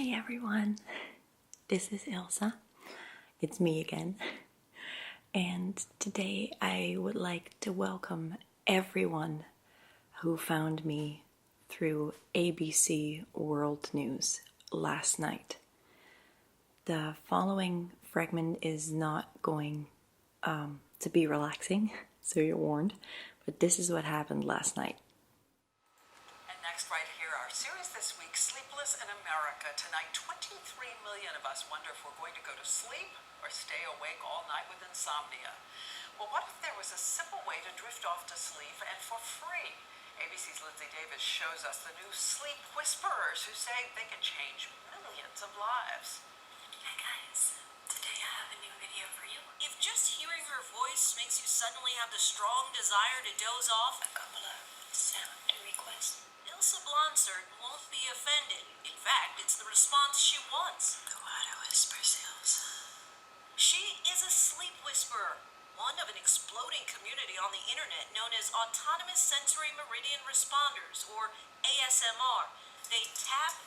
Hi everyone, this is Ilsa. It's me again. And today I would like to welcome everyone who found me through ABC World News last night. The following fragment is not going to be relaxing, so you're warned, but this is what happened last night. Next, right here, our series this week, Sleepless in America. Tonight, 23 million of us wonder if we're going to go to sleep or stay awake all night with insomnia. Well, what if there was a simple way to drift off to sleep and for free? ABC's Lindsay Davis shows us the new sleep whisperers who say they can change millions of lives. Hi guys, today I have a new video for you. If just hearing her voice makes you suddenly have the strong desire to doze off, a couple of sound requests. Ilsa Blonsert won't be offended. In fact, it's the response she wants. Go out and whisper, Ilsa. She is a sleep whisperer, one of an exploding community on the internet known as Autonomous Sensory Meridian Responders, or ASMR. They tap,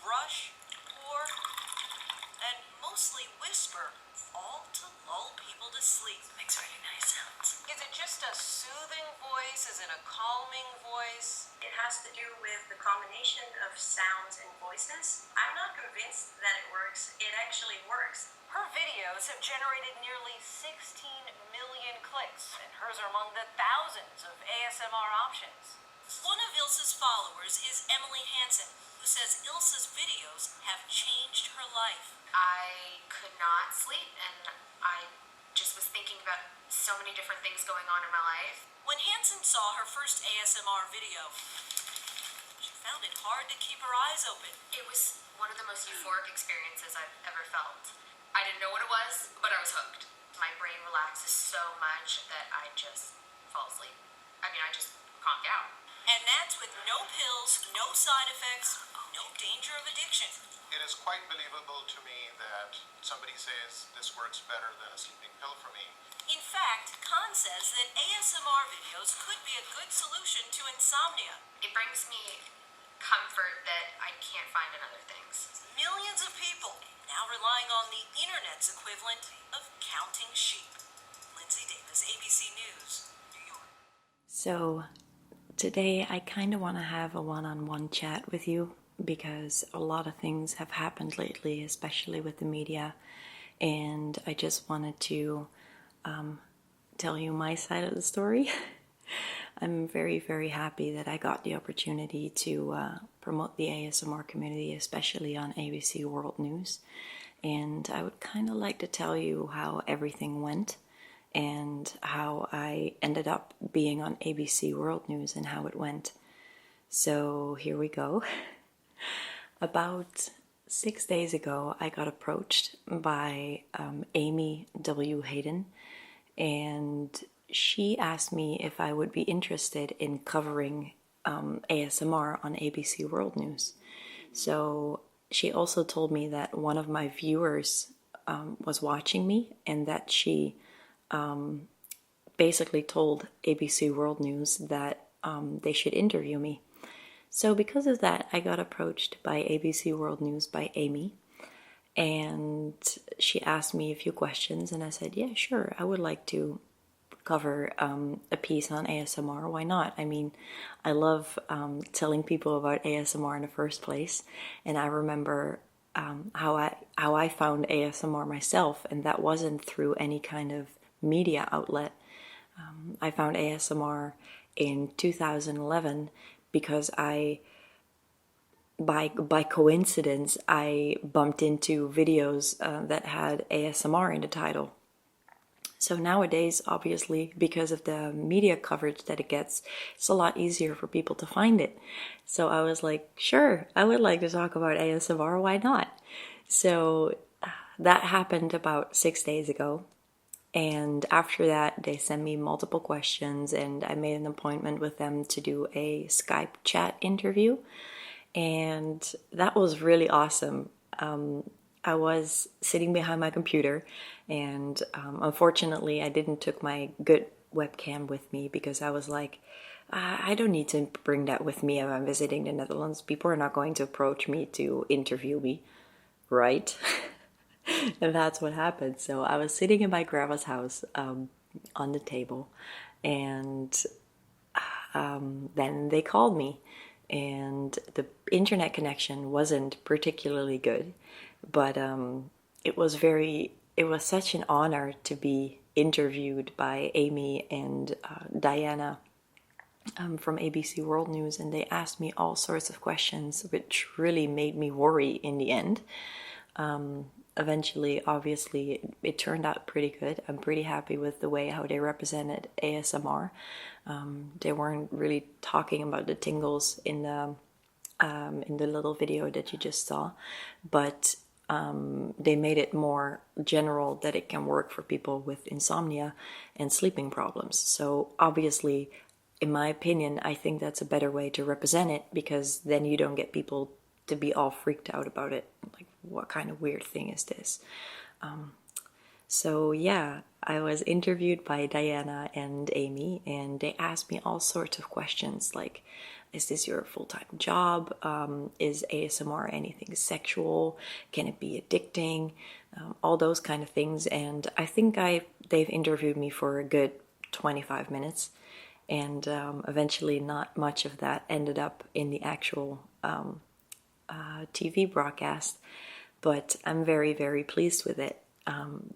brush, pour, and mostly whisper, all to lull people to sleep. Makes really nice sounds. Is it just a soothing voice? Is it a calming voice? It has to do with the combination of sounds and voices. I'm not convinced that it works. It actually works. Her videos have generated nearly 16 million clicks, and hers are among the thousands of ASMR options. One of Ilsa's followers is Emily Hansen, who says Ilsa's videos have changed her life. I could not sleep, and I just was thinking about so many different things going on in my life. When Hansen saw her first ASMR video, she found it hard to keep her eyes open. It was one of the most euphoric experiences I've ever felt. I didn't know what it was, but I was hooked. My brain relaxes so much that I just fall asleep. I just conk out. And that's with no pills, no side effects, no danger of addiction. It is quite believable to me that somebody says this works better than a sleeping pill for me. In fact, Khan says that ASMR videos could be a good solution to insomnia. It brings me comfort that I can't find in other things. Millions of people now relying on the internet's equivalent of counting sheep. Lindsay Davis, ABC News, New York. So today I kind of want to have a one-on-one chat with you because a lot of things have happened lately, especially with the media, and I just wanted to tell you my side of the story. I'm very, very happy that I got the opportunity to promote the ASMR community, especially on ABC World News, and I would kind of like to tell you how everything went and how I ended up being on ABC World News and how it went. So here we go. About 6 days ago, I got approached by Amy W. Hayden, and she asked me if I would be interested in covering ASMR on ABC World News. So she also told me that one of my viewers was watching me and that she basically told ABC World News that they should interview me. So because of that, I got approached by ABC World News by Amy, and she asked me a few questions, and I said, yeah, sure, I would like to cover a piece on ASMR. Why not? I love telling people about ASMR in the first place, and I remember how I found ASMR myself, and that wasn't through any kind of media outlet. I found ASMR in 2011 because by coincidence, I bumped into videos that had ASMR in the title. So nowadays, obviously, because of the media coverage that it gets, it's a lot easier for people to find it. So I was like, sure, I would like to talk about ASMR, why not? So that happened about 6 days ago. And after that, they sent me multiple questions, and I made an appointment with them to do a Skype chat interview. And that was really awesome. I was sitting behind my computer, and unfortunately, I didn't took my good webcam with me because I was like, I don't need to bring that with me if I'm visiting the Netherlands. People are not going to approach me to interview me. right? And that's what happened. So I was sitting in my grandma's house on the table, and then they called me, and the internet connection wasn't particularly good, but it was such an honor to be interviewed by Amy and Diana from ABC World News, and they asked me all sorts of questions, which really made me worry in the end. Eventually, obviously, it turned out pretty good. I'm pretty happy with the way how they represented ASMR. They weren't really talking about the tingles in the little video that you just saw, but they made it more general that it can work for people with insomnia and sleeping problems. So obviously, in my opinion, I think that's a better way to represent it, because then you don't get people to be all freaked out about it. Like, what kind of weird thing is this? So yeah, I was interviewed by Diana and Amy, and they asked me all sorts of questions like, is this your full-time job? Is ASMR anything sexual? Can it be addicting? All those kind of things. And I think they've interviewed me for a good 25 minutes. And eventually not much of that ended up in the actual TV broadcast. But I'm very, very pleased with it,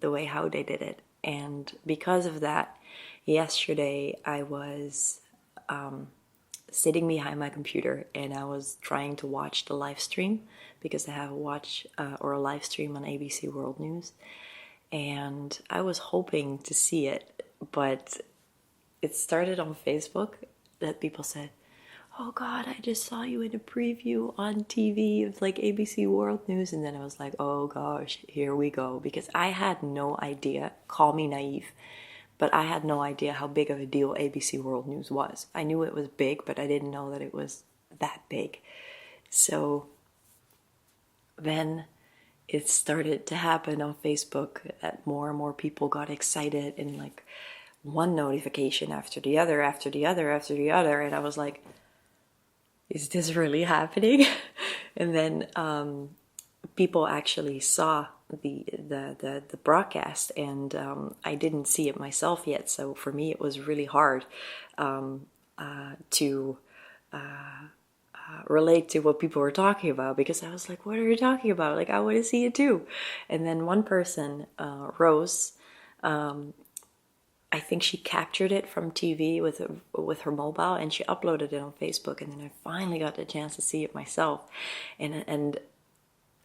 the way how they did it. And because of that, yesterday I was sitting behind my computer and I was trying to watch the live stream, because I have a watch or a live stream on ABC World News. And I was hoping to see it, but it started on Facebook that people said, oh God, I just saw you in a preview on TV of like ABC World News. And then I was like, oh gosh, here we go. Because I had no idea, call me naive, but I had no idea how big of a deal ABC World News was. I knew it was big, but I didn't know that it was that big. So then it started to happen on Facebook that more and more people got excited, and like one notification after the other, after the other, after the other. And I was like, is this really happening? And then people actually saw the broadcast, and I didn't see it myself yet. So for me, it was really hard to relate to what people were talking about, because I was like, what are you talking about? Like, I want to see it too. And then one person, Rose, I think she captured it from TV with her mobile, and she uploaded it on Facebook. And then I finally got the chance to see it myself. And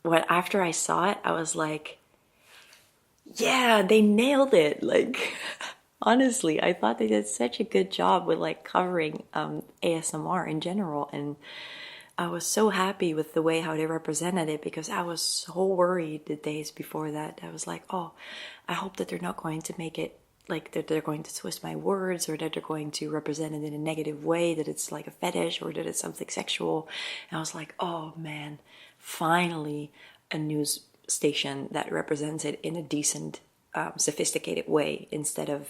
after I saw it, I was like, yeah, they nailed it. Like, honestly, I thought they did such a good job with like covering ASMR in general. And I was so happy with the way how they represented it, because I was so worried the days before that. I was like, oh, I hope that they're not going to make it like that they're going to twist my words, or that they're going to represent it in a negative way, that it's like a fetish, or that it's something sexual. And I was like, oh man, finally a news station that represents it in a decent, sophisticated way, instead of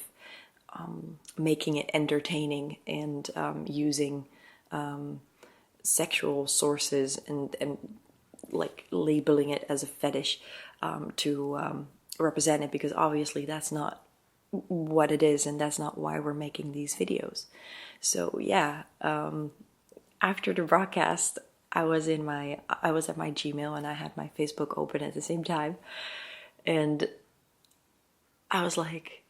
making it entertaining and using sexual sources and like labeling it as a fetish to represent it, because obviously that's not what it is, and that's not why we're making these videos. So yeah, after the broadcast, I was at my Gmail, and I had my Facebook open at the same time, and I was like,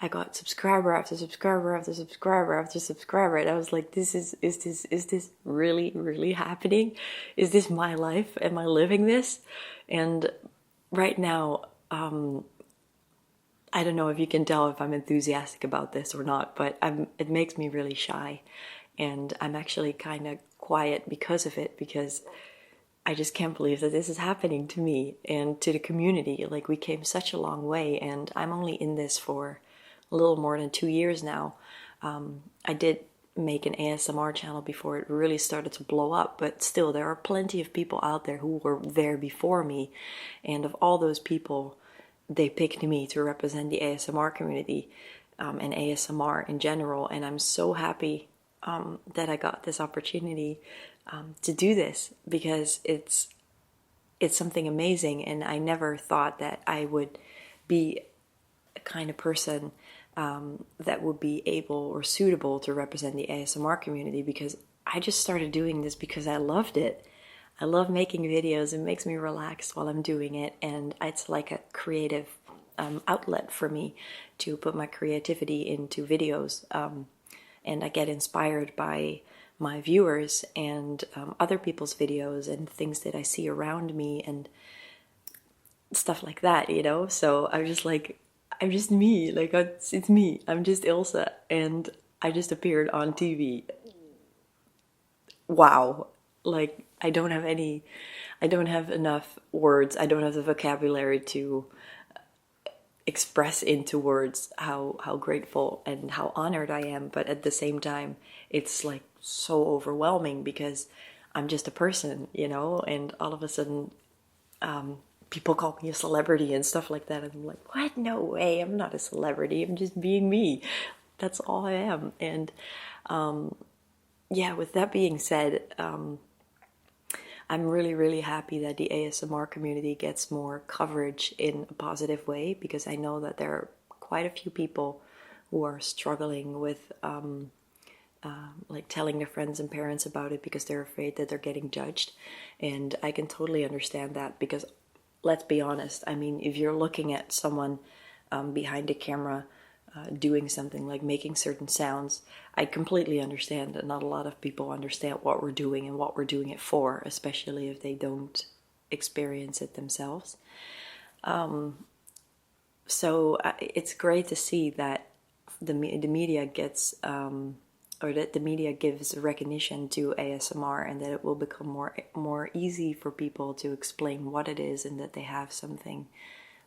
I got subscriber after subscriber after subscriber after subscriber, and I was like, is this really happening? Is this my life? Am I living this? And right now, I don't know if you can tell if I'm enthusiastic about this or not, but it makes me really shy, and I'm actually kind of quiet because of it, because I just can't believe that this is happening to me and to the community. Like, we came such a long way, and I'm only in this for a little more than 2 years now. I did make an ASMR channel before it really started to blow up, but still, there are plenty of people out there who were there before me, and of all those people, they picked me to represent the ASMR community and ASMR in general. And I'm so happy that I got this opportunity to do this, because it's it's something amazing, and I never thought that I would be a kind of person that would be able or suitable to represent the ASMR community, because I just started doing this because I loved it. I love making videos. It makes me relax while I'm doing it, and it's like a creative outlet for me to put my creativity into videos, and I get inspired by my viewers and other people's videos and things that I see around me and stuff like that, you know? So I'm just like, I'm just me, like it's me. I'm just Ilsa, and I just appeared on TV. Wow. Like I don't have enough words. I don't have the vocabulary to express into words how grateful and how honored I am, but at the same time it's like so overwhelming because I'm just a person, you know, and all of a sudden people call me a celebrity and stuff like that, and I'm like, what? No way, I'm not a celebrity, I'm just being me. That's all I am. And yeah, with that being said, I'm really, really happy that the ASMR community gets more coverage in a positive way, because I know that there are quite a few people who are struggling with like telling their friends and parents about it because they're afraid that they're getting judged. And I can totally understand that, because let's be honest, I mean, if you're looking at someone behind a camera doing something like making certain sounds, I completely understand that not a lot of people understand what we're doing and what we're doing it for, especially if they don't experience it themselves. So it's great to see that the media gets, or that the media gives recognition to ASMR, and that it will become more easy for people to explain what it is, and that they have something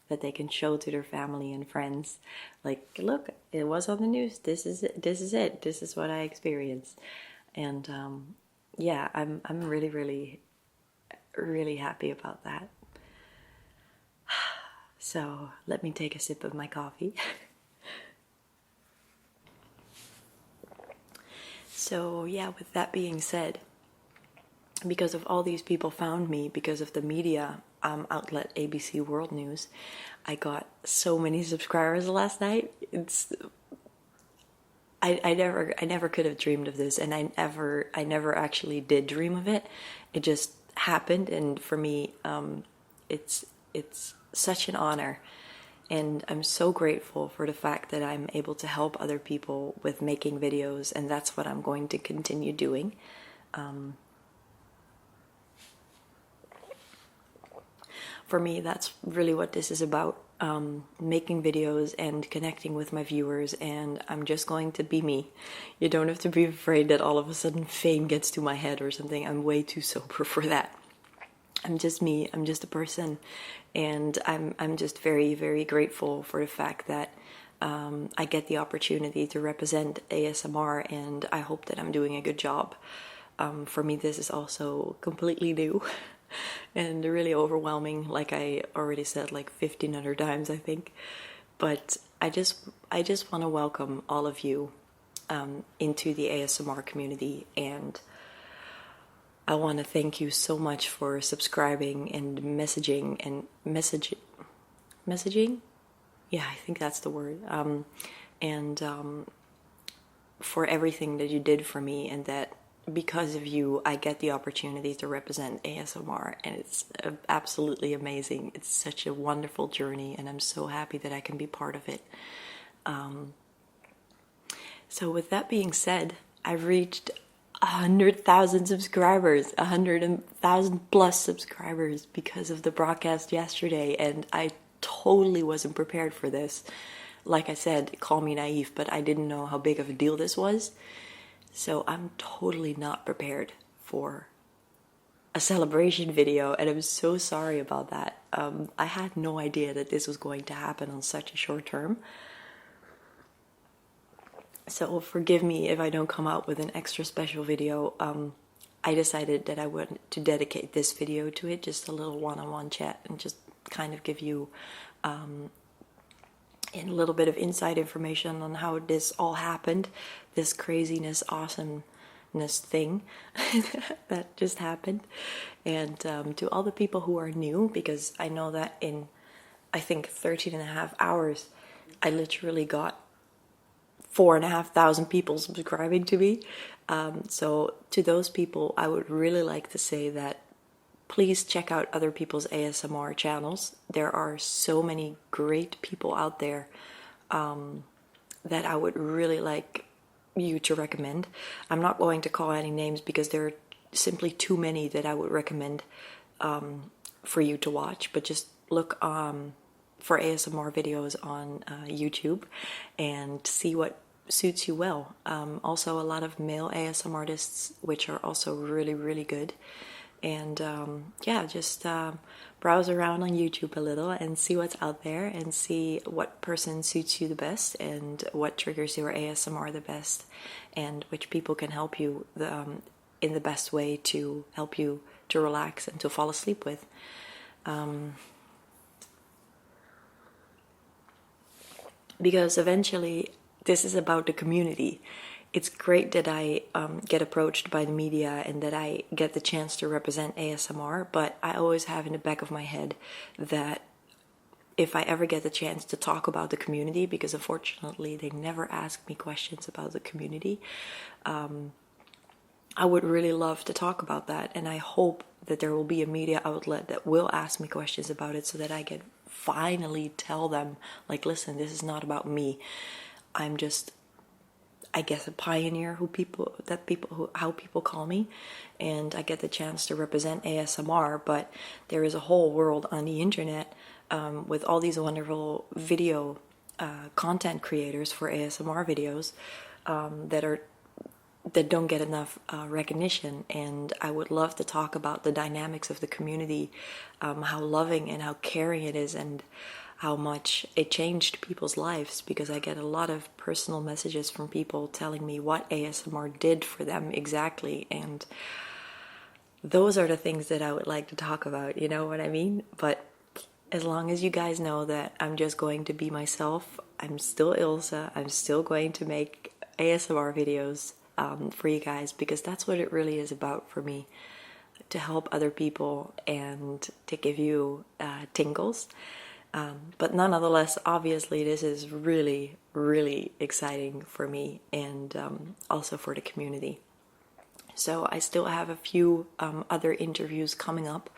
that they can show to their family and friends. Like, look, it was on the news. This is it. This is it. This is what I experienced. And yeah, I'm really, really, really happy about that. So let me take a sip of my coffee. So yeah, with that being said, because of all these people found me, because of the media outlet ABC World News, I got so many subscribers last night. I never could have dreamed of this, and I never actually did dream of it. It just happened, and for me, it's such an honor, and I'm so grateful for the fact that I'm able to help other people with making videos, and that's what I'm going to continue doing. For me, that's really what this is about, making videos and connecting with my viewers, and I'm just going to be me. You don't have to be afraid that all of a sudden fame gets to my head or something. I'm way too sober for that. I'm just me. I'm just a person, and I'm just very, very grateful for the fact that I get the opportunity to represent ASMR, and I hope that I'm doing a good job. For me, this is also completely new and really overwhelming, like I already said like 1,500 times, I think. But I just want to welcome all of you into the ASMR community, and I want to thank you so much for subscribing and messaging. Yeah, I think that's the word. And for everything that you did for me, and that because of you, I get the opportunity to represent ASMR, and it's absolutely amazing. It's such a wonderful journey, and I'm so happy that I can be part of it. So with that being said, I've reached 100,000 subscribers, 100,000 plus subscribers because of the broadcast yesterday, and I totally wasn't prepared for this. Like I said, call me naive, but I didn't know how big of a deal this was. So I'm totally not prepared for a celebration video, and I'm so sorry about that. I had no idea that this was going to happen on such a short term. So forgive me if I don't come out with an extra special video. I decided that I would to dedicate this video to it, just a little one-on-one chat, and just kind of give you a little bit of inside information on how this all happened, this craziness, awesome thing that just happened. And to all the people who are new, because I know that in, I think, 13 and a half hours, I literally got 4,500 people subscribing to me. So to those people, I would really like to say that please check out other people's ASMR channels. There are so many great people out there that I would really like you to recommend. I'm not going to call any names because there are simply too many that I would recommend for you to watch, but just look for ASMR videos on YouTube and see what suits you well. Also a lot of male ASMRtists, which are also really, really good. And yeah, just browse around on YouTube a little and see what's out there and see what person suits you the best and what triggers your ASMR the best and which people can help you in the best way to help you to relax and to fall asleep with. Because eventually this is about the community. It's great that I get approached by the media and that I get the chance to represent ASMR, but I always have in the back of my head that if I ever get the chance to talk about the community, because unfortunately they never ask me questions about the community, I would really love to talk about that, and I hope that there will be a media outlet that will ask me questions about it so that I can finally tell them, like, listen, this is not about me. I'm just, I guess, a pioneer how people call me, and I get the chance to represent ASMR, but there is a whole world on the internet with all these wonderful video content creators for ASMR videos that don't get enough recognition, and I would love to talk about the dynamics of the community, how loving and how caring it is, and how much it changed people's lives, because I get a lot of personal messages from people telling me what ASMR did for them exactly, and those are the things that I would like to talk about, you know what I mean? But as long as you guys know that I'm just going to be myself, I'm still Ilse, I'm still going to make ASMR videos for you guys, because that's what it really is about for me, to help other people and to give you tingles. But nonetheless, obviously, this is really, really exciting for me and also for the community. So I still have a few other interviews coming up.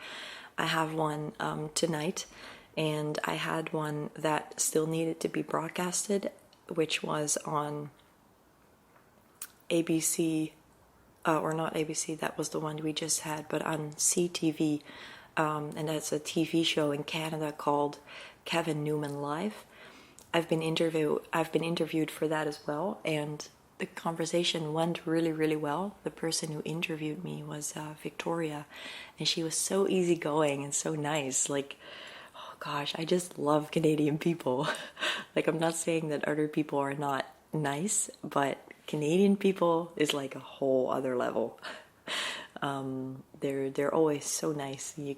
I have one tonight, and I had one that still needed to be broadcasted, which was on ABC, or not ABC, that was the one we just had, but on CTV, and that's a TV show in Canada called Kevin Newman Live. I've been interviewed for that as well, and the conversation went really, really well. The person who interviewed me was Victoria, and she was so easygoing and so nice. Like, oh gosh, I just love Canadian people. Like, I'm not saying that other people are not nice, but Canadian people is like a whole other level. They're always so nice. You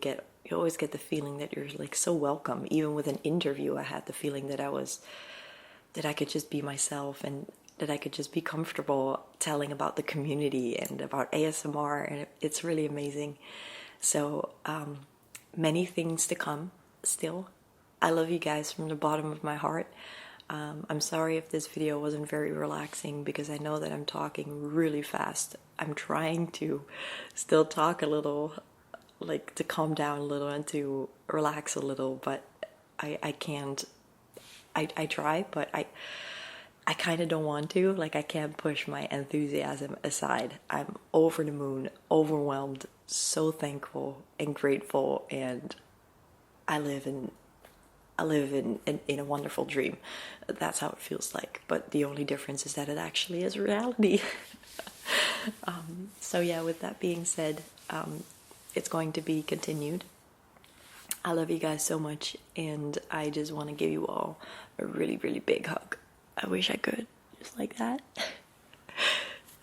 always get the feeling that you're like so welcome. Even with an interview, I had the feeling that I could just be myself, and that I could just be comfortable telling about the community and about ASMR, and it's really amazing. So many things to come still. I love you guys from the bottom of my heart. I'm sorry if this video wasn't very relaxing, because I know that I'm talking really fast. I'm trying to still talk a little, like to calm down a little and to relax a little, but I can't. I try, but I kind of don't want to. Like, I can't push my enthusiasm aside. I'm over the moon, overwhelmed, so thankful and grateful, and I live in a wonderful dream. That's how it feels like. But the only difference is that it actually is reality. So yeah, with that being said, it's going to be continued. I love you guys so much, and I just want to give you all a really, really big hug. I wish I could, just like that.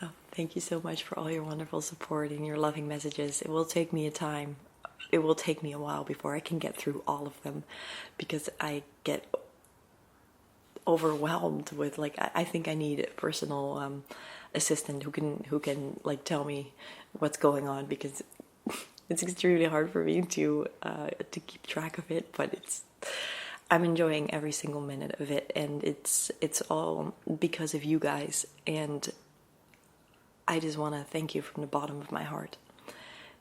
Oh, thank you so much for all your wonderful support and your loving messages. It will take me a while before I can get through all of them, because I get overwhelmed with like I think I need a personal assistant who can like tell me what's going on, because it's extremely hard for me to keep track of it. But I'm enjoying every single minute of it, and it's all because of you guys, and I just want to thank you from the bottom of my heart.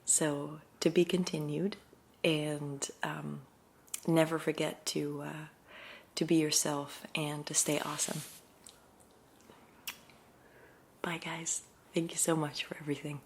So to be continued, and never forget to be yourself and to stay awesome. Bye guys. Thank you so much for everything.